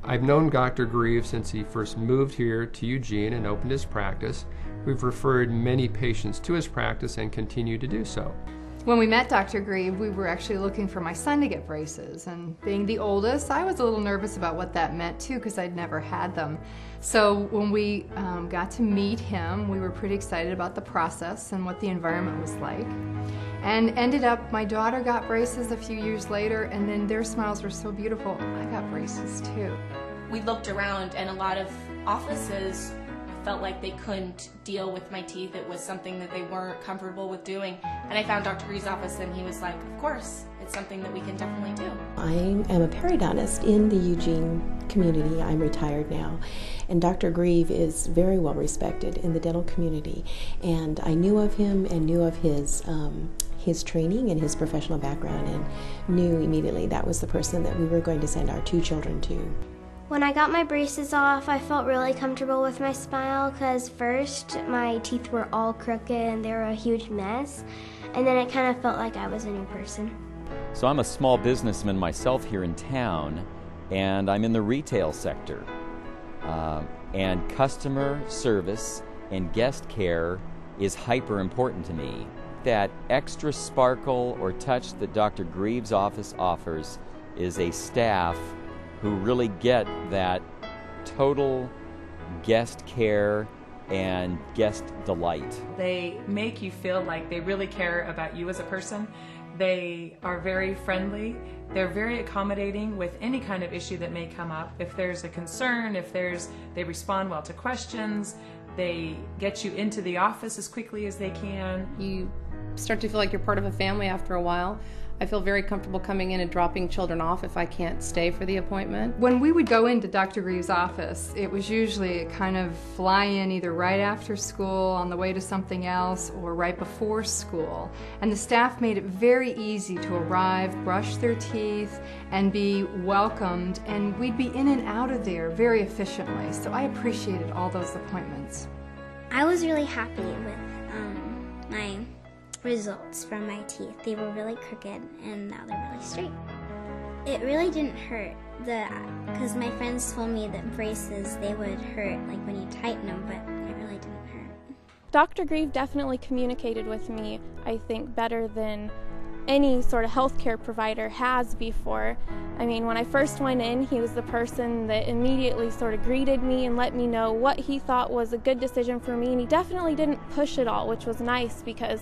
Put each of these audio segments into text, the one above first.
I've known Dr. Grieve since he first moved here to Eugene and opened his practice. We've referred many patients to his practice and continue to do so. When we met Dr. Grieve, we were actually looking for my son to get braces, and being the oldest, I was a little nervous about what that meant too, because I'd never had them. So when we got to meet him, we were pretty excited about the process and what the environment was like. And ended up, my daughter got braces a few years later, and then their smiles were so beautiful, I got braces too. We looked around, and a lot of offices felt like they couldn't deal with my teeth. It was something that they weren't comfortable with doing. And I found Dr. Grieve's office, and he was like, of course, it's something that we can definitely do. I am a periodontist in the Eugene community. I'm retired now. And Dr. Grieve is very well respected in the dental community. And I knew of him and knew of his training and his professional background, and knew immediately that was the person that we were going to send our 2 children to. When I got my braces off, I felt really comfortable with my smile because first my teeth were all crooked and they were a huge mess, and then it kind of felt like I was a new person. So I'm a small businessman myself here in town, and I'm in the retail sector. And customer service and guest care is hyper important to me. That extra sparkle or touch that Dr. Grieve's office offers is a staff who really get that total guest care and guest delight. They make you feel like they really care about you as a person. They are very friendly. They're very accommodating with any kind of issue that may come up. If there's a concern, they respond well to questions. They get you into the office as quickly as they can. You start to feel like you're part of a family after a while. I feel very comfortable coming in and dropping children off if I can't stay for the appointment. When we would go into Dr. Grieve's office, it was usually a kind of fly-in either right after school, on the way to something else, or right before school. And the staff made it very easy to arrive, brush their teeth, and be welcomed, and we'd be in and out of there very efficiently. So I appreciated all those appointments. I was really happy with my results from my teeth. They were really crooked and now they're really straight. It really didn't hurt because my friends told me that braces, they would hurt like when you tighten them, but it really didn't hurt. Dr. Grieve definitely communicated with me, I think, better than any sort of healthcare provider has before. I mean, when I first went in, he was the person that immediately sort of greeted me and let me know what he thought was a good decision for me, and he definitely didn't push it all, which was nice because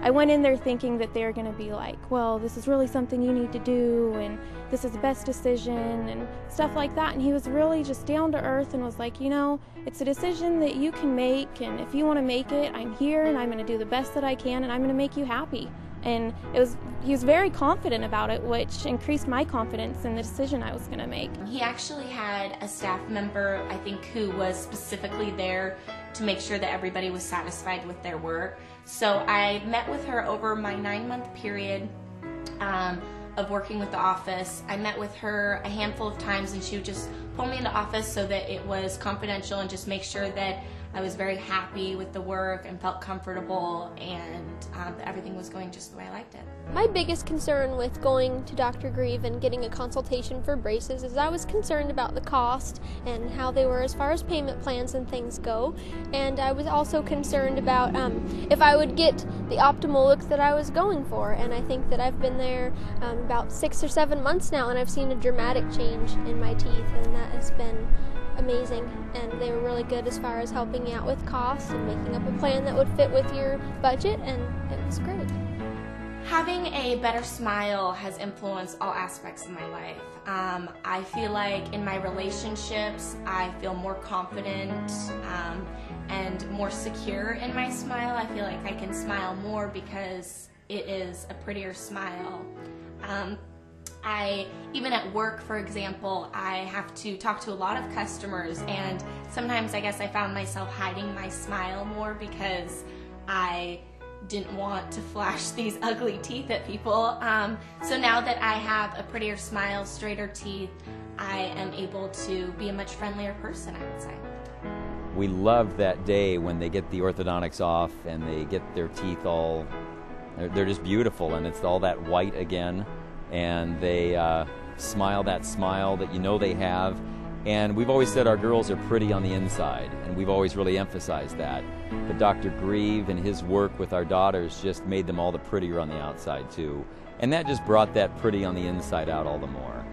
I went in there thinking that they were going to be like, well, this is really something you need to do, and this is the best decision, and stuff like that. And he was really just down to earth and was like, you know, it's a decision that you can make, and if you want to make it, I'm here, and I'm going to do the best that I can, and I'm going to make you happy. And he was very confident about it, which increased my confidence in the decision I was going to make. He actually had a staff member, I think, who was specifically there to make sure that everybody was satisfied with their work. So I met with her over my 9-month period of working with the office. I met with her a handful of times, and she would just pull me into office so that it was confidential and just make sure that I was very happy with the work and felt comfortable, and that everything was going just the way I liked it. My biggest concern with going to Dr. Grieve and getting a consultation for braces is I was concerned about the cost and how they were as far as payment plans and things go. And I was also concerned about if I would get the optimal look that I was going for. And I think that I've been there about 6 or 7 months now, and I've seen a dramatic change in my teeth, and that has been amazing. And they were really good as far as helping me out with costs and making up a plan that would fit with your budget, and it was great. Having a better smile has influenced all aspects of my life. I feel like in my relationships, I feel more confident and more secure in my smile. I feel like I can smile more because it is a prettier smile. Even at work, for example, I have to talk to a lot of customers, and sometimes I guess I found myself hiding my smile more because I didn't want to flash these ugly teeth at people. So now that I have a prettier smile, straighter teeth, I am able to be a much friendlier person, I would say. We love that day when they get the orthodontics off and they get their teeth all, they're just beautiful, and it's all that white again, and they smile that smile that you know they have, And we've always said our girls are pretty on the inside, and we've always really emphasized that. But Dr. Grieve and his work with our daughters just made them all the prettier on the outside too. And that just brought that pretty on the inside out all the more.